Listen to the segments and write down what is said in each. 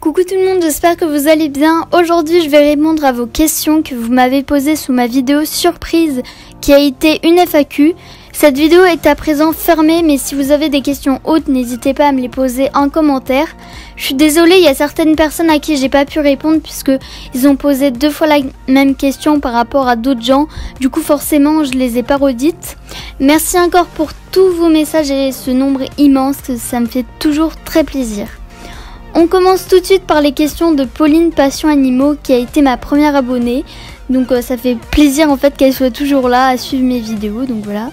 Coucou tout le monde, j'espère que vous allez bien. Aujourd'hui, je vais répondre à vos questions que vous m'avez posées sous ma vidéo surprise qui a été une FAQ. Cette vidéo est à présent fermée, mais si vous avez des questions hautes, n'hésitez pas à me les poser en commentaire. Je suis désolée, il y a certaines personnes à qui j'ai pas pu répondre puisque ils ont posé 2 fois la même question par rapport à d'autres gens. Du coup, forcément, je les ai pas redites. Merci encore pour tous vos messages et ce nombre immense, ça me fait toujours très plaisir. On commence tout de suite par les questions de Pauline Passion Animaux qui a été ma première abonnée. Donc ça fait plaisir en fait qu'elle soit toujours là à suivre mes vidéos, donc voilà.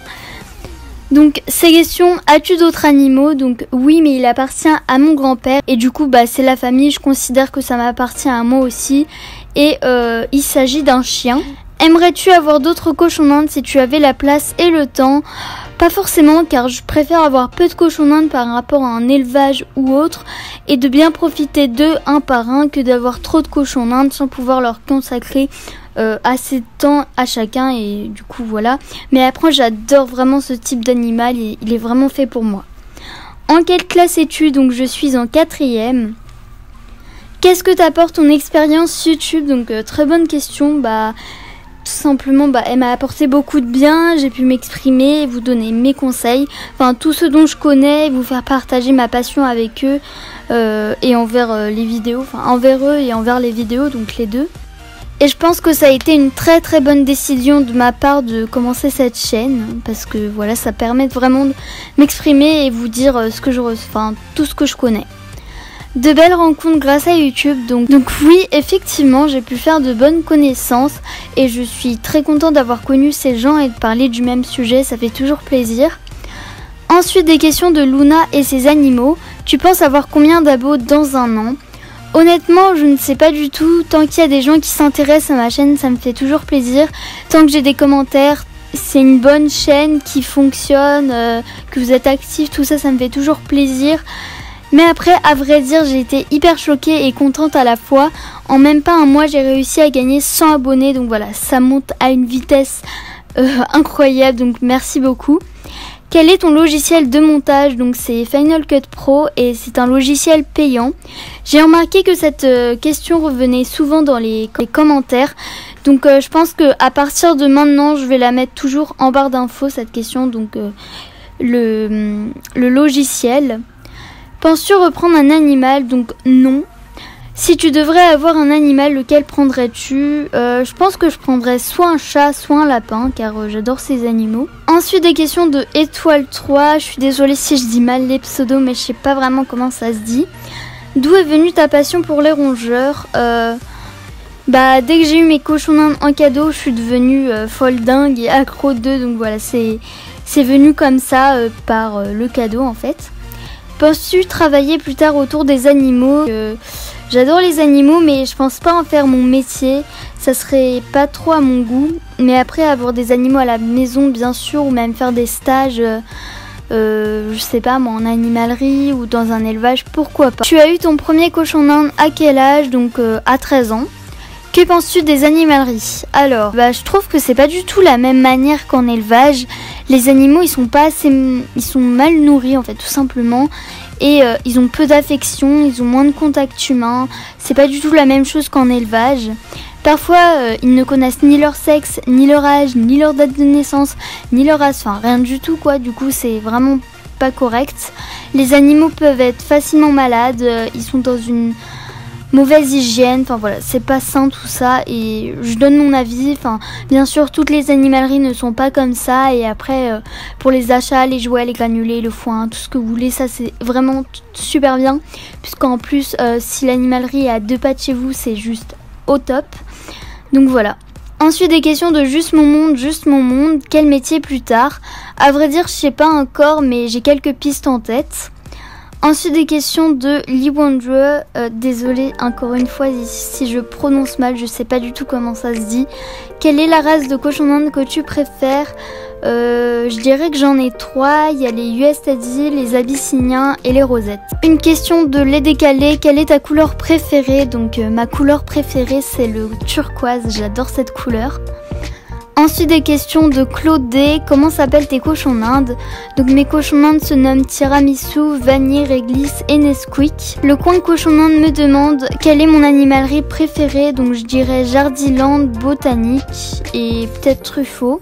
Donc ces questions, as-tu d'autres animaux? Donc oui, mais il appartient à mon grand-père et du coup c'est la famille, je considère que ça m'appartient à moi aussi. Et il s'agit d'un chien. Aimerais-tu avoir d'autres cochons d'Inde si tu avais la place et le temps? Pas forcément, car je préfère avoir peu de cochons d'Inde par rapport à un élevage ou autre et de bien profiter d'eux un par un que d'avoir trop de cochons d'Inde sans pouvoir leur consacrer assez de temps à chacun et du coup voilà. Mais après j'adore vraiment ce type d'animal et il est vraiment fait pour moi. En quelle classe es-tu? Donc je suis en 4e. Qu'est-ce que t'apporte ton expérience YouTube? Donc très bonne question. Tout simplement, elle m'a apporté beaucoup de bien, j'ai pu m'exprimer, vous donner mes conseils, enfin tout ce dont je connais, vous faire partager ma passion avec eux et envers les vidéos, enfin envers eux et envers les vidéos, donc les deux. Et je pense que ça a été une très très bonne décision de ma part de commencer cette chaîne parce que voilà, ça permet vraiment de m'exprimer et vous dire ce que tout ce que je connais. De belles rencontres grâce à YouTube, donc oui, effectivement, j'ai pu faire de bonnes connaissances et je suis très contente d'avoir connu ces gens et de parler du même sujet, ça fait toujours plaisir. Ensuite, des questions de Luna et ses animaux. Tu penses avoir combien d'abos dans un an? Honnêtement, je ne sais pas du tout. Tant qu'il y a des gens qui s'intéressent à ma chaîne, ça me fait toujours plaisir. Tant que j'ai des commentaires, c'est une bonne chaîne qui fonctionne, que vous êtes actifs, tout ça, ça me fait toujours plaisir. Mais après, à vrai dire, j'ai été hyper choquée et contente à la fois. En même pas un mois, j'ai réussi à gagner 100 abonnés. Donc voilà, ça monte à une vitesse incroyable. Donc merci beaucoup. Quel est ton logiciel de montage? Donc c'est Final Cut Pro et c'est un logiciel payant. J'ai remarqué que cette question revenait souvent dans les commentaires. Donc je pense que à partir de maintenant, je vais la mettre toujours en barre d'infos cette question. Donc le logiciel. Penses-tu reprendre un animal? Donc non. Si tu devrais avoir un animal, lequel prendrais-tu? Je pense que je prendrais soit un chat, soit un lapin, car j'adore ces animaux. Ensuite, des questions de Étoile 3. Je suis désolée si je dis mal les pseudos, mais je sais pas vraiment comment ça se dit. D'où est venue ta passion pour les rongeurs? Dès que j'ai eu mes cochons d'Inde en cadeau, je suis devenue folle dingue et accro d'eux. Donc voilà, c'est venu comme ça par le cadeau en fait. Penses-tu travailler plus tard autour des animaux? J'adore les animaux, mais je pense pas en faire mon métier. Ça serait pas trop à mon goût. Mais après, avoir des animaux à la maison, bien sûr, ou même faire des stages, je sais pas moi, en animalerie ou dans un élevage, pourquoi pas. Tu as eu ton premier cochon d'Inde à quel âge? Donc à 13 ans. Que penses-tu des animaleries? Alors, je trouve que c'est pas du tout la même manière qu'en élevage. Les animaux, ils sont mal nourris en fait, tout simplement. Et ils ont peu d'affection, ils ont moins de contact humain. C'est pas du tout la même chose qu'en élevage. Parfois, ils ne connaissent ni leur sexe, ni leur âge, ni leur date de naissance, ni leur race. Enfin, rien du tout quoi. Du coup, c'est vraiment pas correct. Les animaux peuvent être facilement malades. Ils sont dans une mauvaise hygiène, enfin voilà, c'est pas sain tout ça et je donne mon avis, enfin bien sûr toutes les animaleries ne sont pas comme ça et après pour les achats, les jouets, les granulés, le foin, tout ce que vous voulez, ça c'est vraiment super bien puisqu'en plus si l'animalerie est à 2 pas de chez vous, c'est juste au top. Donc voilà. Ensuite des questions de juste mon monde, quel métier plus tard? À vrai dire, je sais pas encore mais j'ai quelques pistes en tête. Ensuite des questions de Liwondre, désolée encore une fois si je prononce mal, je sais pas du tout comment ça se dit. Quelle est la race de cochon d'Inde que tu préfères? Je dirais que j'en ai 3, il y a les US Teddy, les Abyssiniens et les Rosettes. Une question de Les Décalés, quelle est ta couleur préférée? Donc ma couleur préférée c'est le turquoise, j'adore cette couleur. Ensuite des questions de Claude D. Comment s'appellent tes cochons d'Inde? Donc mes cochons d'Inde se nomment Tiramisu, Vanille, Réglisse et Nesquik. Le coin de cochon d'Inde me demande quelle est mon animalerie préférée. Donc je dirais Jardiland, Botanique et peut-être Truffaut.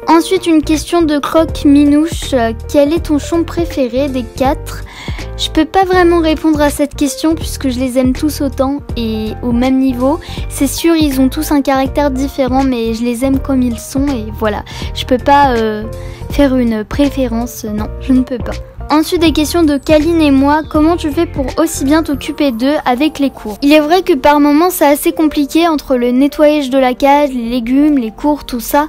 Ensuite une question de Croque Minouche. Quel est ton chon préféré des 4? Je peux pas vraiment répondre à cette question puisque je les aime tous autant et au même niveau. C'est sûr, ils ont tous un caractère différent, mais je les aime comme ils sont et voilà. Je peux pas faire une préférence, non, je ne peux pas. Ensuite des questions de Kaline et moi. Comment tu fais pour aussi bien t'occuper d'eux avec les cours? Il est vrai que par moments c'est assez compliqué entre le nettoyage de la cage, les légumes, les cours, tout ça.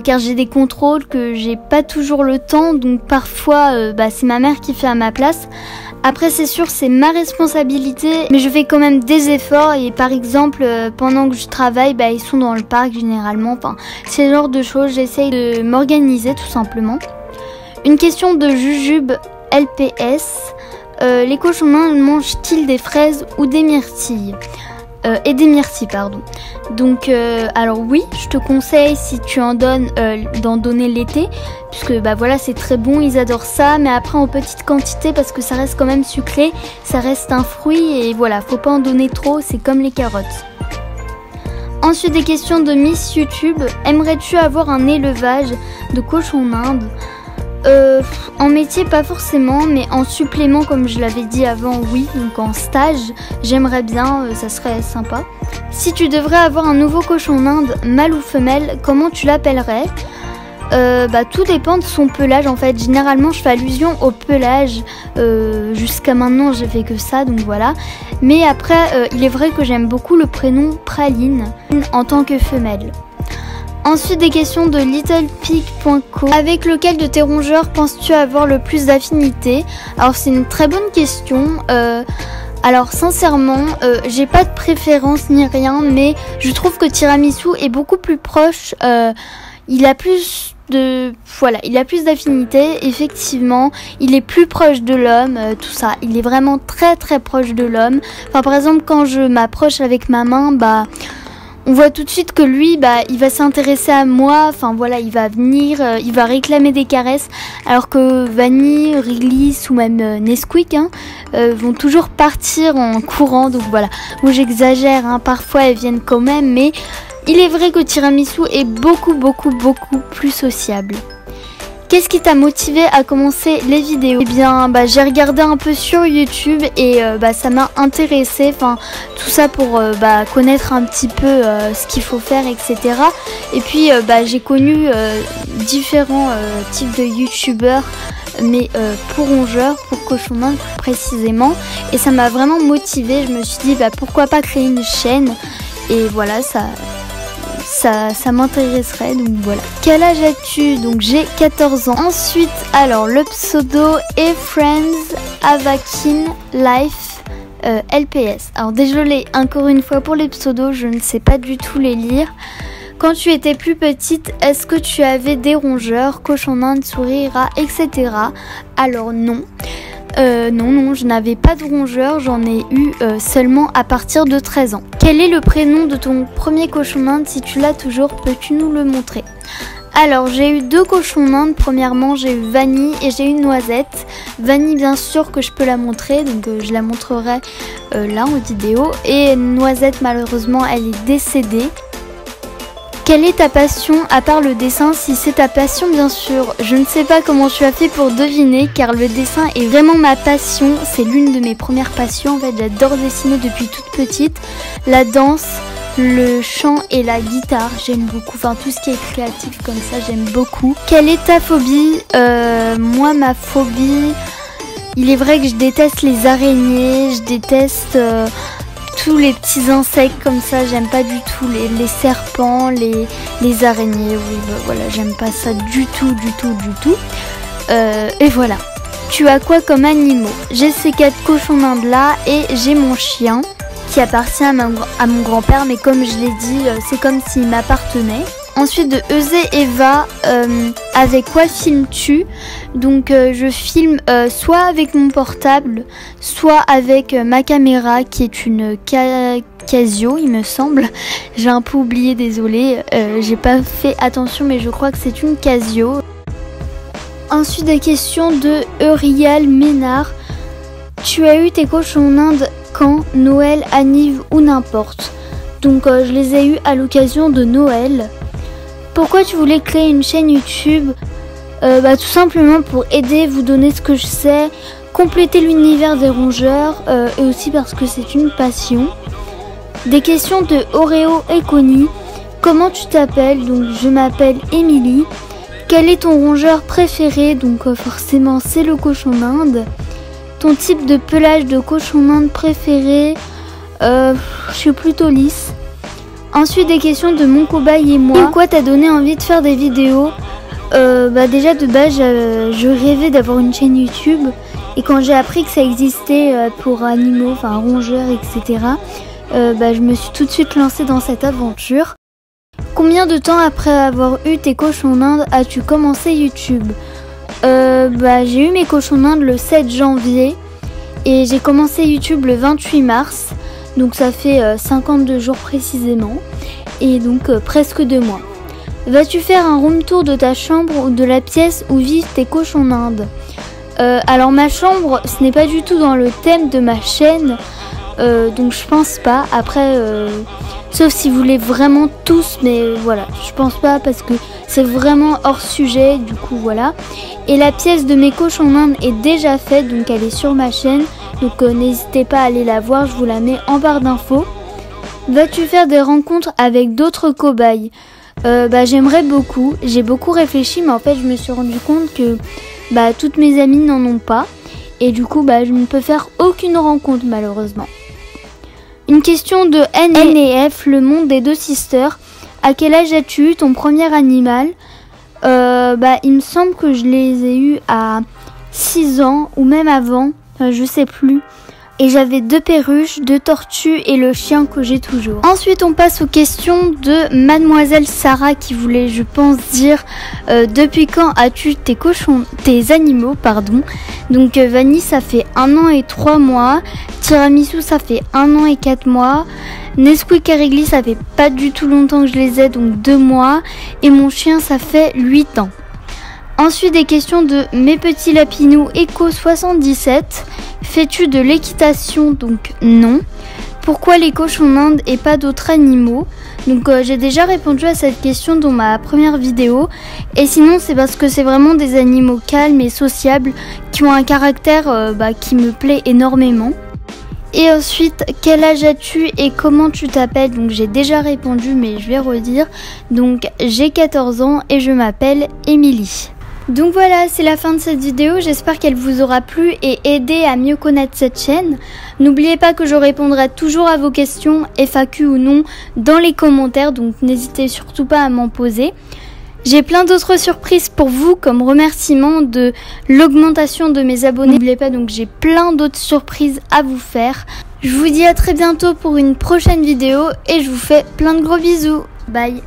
Car j'ai des contrôles que j'ai pas toujours le temps, donc parfois c'est ma mère qui fait à ma place. Après c'est sûr c'est ma responsabilité, mais je fais quand même des efforts et par exemple pendant que je travaille ils sont dans le parc généralement, enfin c'est le genre de choses, j'essaye de m'organiser tout simplement. Une question de Jujube LPS, les cochons d'Inde mangent-ils des fraises ou des myrtilles? Et des myrtilles pardon. Donc alors oui, je te conseille si tu en donnes d'en donner l'été puisque voilà c'est très bon, ils adorent ça, mais après en petite quantité parce que ça reste quand même sucré, ça reste un fruit et voilà, faut pas en donner trop, c'est comme les carottes. Ensuite des questions de Miss YouTube. Aimerais-tu avoir un élevage de cochons d'Inde? En métier pas forcément, mais en supplément comme je l'avais dit avant, oui. Donc en stage j'aimerais bien, ça serait sympa. Si tu devrais avoir un nouveau cochon d'Inde, mâle ou femelle, comment tu l'appellerais? Tout dépend de son pelage en fait. Généralement je fais allusion au pelage, jusqu'à maintenant j'ai fait que ça, donc voilà. Mais après il est vrai que j'aime beaucoup le prénom Praline en tant que femelle. Ensuite des questions de littlepig.co. Avec lequel de tes rongeurs penses-tu avoir le plus d'affinité? Alors c'est une très bonne question. Alors sincèrement, j'ai pas de préférence ni rien, mais je trouve que Tiramisu est beaucoup plus proche. Il a plus d'affinité, effectivement. Il est plus proche de l'homme, tout ça. Il est vraiment très très proche de l'homme. Enfin par exemple quand je m'approche avec ma main, on voit tout de suite que lui, il va s'intéresser à moi, enfin voilà, il va venir, il va réclamer des caresses, alors que Vanille, Réglisse ou même Nesquik vont toujours partir en courant, donc voilà. Moi j'exagère, parfois elles viennent quand même, mais il est vrai que Tiramisu est beaucoup plus sociable. Qu'est-ce qui t'a motivé à commencer les vidéos? Eh bien, j'ai regardé un peu sur YouTube et ça m'a intéressé. Enfin, tout ça pour connaître un petit peu ce qu'il faut faire, etc. Et puis, j'ai connu différents types de YouTubeurs, mais pour rongeurs, pour cochons d'Inde plus précisément. Et ça m'a vraiment motivée. Je me suis dit, pourquoi pas créer une chaîne? Et voilà, ça m'intéresserait, donc voilà. Quel âge as-tu? Donc j'ai 14 ans. Ensuite, alors le pseudo est Friends Avakin Life LPS. Alors désolé encore une fois pour les pseudos, je ne sais pas du tout les lire. Quand tu étais plus petite, est-ce que tu avais des rongeurs, cochons d'Inde, souris, rats, etc. Alors non. Non, je n'avais pas de rongeur, j'en ai eu seulement à partir de 13 ans. Quel est le prénom de ton premier cochon d'Inde? Si tu l'as toujours, peux-tu nous le montrer? Alors, j'ai eu 2 cochons d'Inde. Premièrement, j'ai eu Vanille et j'ai eu Noisette. Vanille, bien sûr que je peux la montrer, donc je la montrerai là en vidéo. Et Noisette, malheureusement, elle est décédée. Quelle est ta passion à part le dessin? Si c'est ta passion, bien sûr, je ne sais pas comment tu as fait pour deviner, car le dessin est vraiment ma passion. C'est l'une de mes premières passions. En fait, j'adore dessiner depuis toute petite. La danse, le chant et la guitare, j'aime beaucoup. Enfin, tout ce qui est créatif comme ça, j'aime beaucoup. Quelle est ta phobie? Moi, ma phobie, il est vrai que je déteste les araignées, je déteste tous les petits insectes comme ça, j'aime pas du tout les serpents, les araignées, oui voilà, j'aime pas ça du tout. Et voilà. Tu as quoi comme animaux? J'ai ces 4 cochons d'Inde là et j'ai mon chien qui appartient à mon grand-père, mais comme je l'ai dit, c'est comme s'il m'appartenait. Ensuite de Eusé Eva, avec quoi filmes-tu? Donc je filme soit avec mon portable, soit avec ma caméra qui est une Casio, il me semble. J'ai un peu oublié, désolé. J'ai pas fait attention, mais je crois que c'est une Casio. Ensuite, des questions de Eurial Ménard. Tu as eu tes cochons en Inde quand? Noël, anniv ou n'importe. Donc je les ai eus à l'occasion de Noël. Pourquoi tu voulais créer une chaîne YouTube? Tout simplement pour aider, vous donner ce que je sais, compléter l'univers des rongeurs et aussi parce que c'est une passion. Des questions de Oreo et Connie. Comment tu t'appelles? Donc je m'appelle Émilie. Quel est ton rongeur préféré? Donc forcément c'est le cochon d'Inde. Ton type de pelage de cochon d'Inde préféré? Je suis plutôt lisse. Ensuite des questions de mon cobaye et moi. Pourquoi t'as donné envie de faire des vidéos? Déjà de base je rêvais d'avoir une chaîne YouTube. Et quand j'ai appris que ça existait pour animaux, enfin rongeurs, etc. Je me suis tout de suite lancée dans cette aventure. Combien de temps après avoir eu tes cochons d'Inde as-tu commencé YouTube? J'ai eu mes cochons d'Inde le 7 janvier et j'ai commencé YouTube le 28 mars. Donc ça fait 52 jours précisément et donc presque 2 mois. Vas-tu faire un room tour de ta chambre ou de la pièce où vivent tes cochons d'Inde? Alors ma chambre, ce n'est pas du tout dans le thème de ma chaîne, donc je pense pas. Après, sauf si vous voulez vraiment tous, mais voilà, je pense pas parce que c'est vraiment hors sujet, du coup voilà. Et la pièce de mes cochons d'Inde est déjà faite, donc elle est sur ma chaîne, donc n'hésitez pas à aller la voir, je vous la mets en barre d'infos. Vas-tu faire des rencontres avec d'autres cobayes? J'aimerais beaucoup, j'ai beaucoup réfléchi, mais en fait je me suis rendu compte que toutes mes amies n'en ont pas et du coup je ne peux faire aucune rencontre malheureusement. Une question de N et F, le monde des deux sisters. À quel âge as-tu eu ton premier animal? Il me semble que je les ai eus à 6 ans ou même avant, je sais plus. Et j'avais 2 perruches, 2 tortues et le chien que j'ai toujours. Ensuite, on passe aux questions de Mademoiselle Sarah qui voulait, je pense, dire depuis quand as-tu tes animaux, pardon. Donc Vanille, ça fait 1 an et 3 mois. Tiramisu, ça fait 1 an et 4 mois. Nesquik et Wrigley, ça fait pas du tout longtemps que je les ai, donc 2 mois. Et mon chien, ça fait 8 ans. Ensuite, des questions de Mes Petits Lapinous Eco 77. Fais-tu de l'équitation? Donc non. Pourquoi les cochons d'Inde et pas d'autres animaux? Donc j'ai déjà répondu à cette question dans ma première vidéo. Et sinon c'est parce que c'est vraiment des animaux calmes et sociables qui ont un caractère qui me plaît énormément. Et ensuite, quel âge as-tu et comment tu t'appelles? Donc j'ai déjà répondu mais je vais redire. Donc j'ai 14 ans et je m'appelle Émilie. Donc voilà, c'est la fin de cette vidéo, j'espère qu'elle vous aura plu et aidé à mieux connaître cette chaîne. N'oubliez pas que je répondrai toujours à vos questions, FAQ ou non, dans les commentaires, donc n'hésitez surtout pas à m'en poser. J'ai plein d'autres surprises pour vous comme remerciement de l'augmentation de mes abonnés. N'oubliez pas, donc j'ai plein d'autres surprises à vous faire. Je vous dis à très bientôt pour une prochaine vidéo et je vous fais plein de gros bisous. Bye!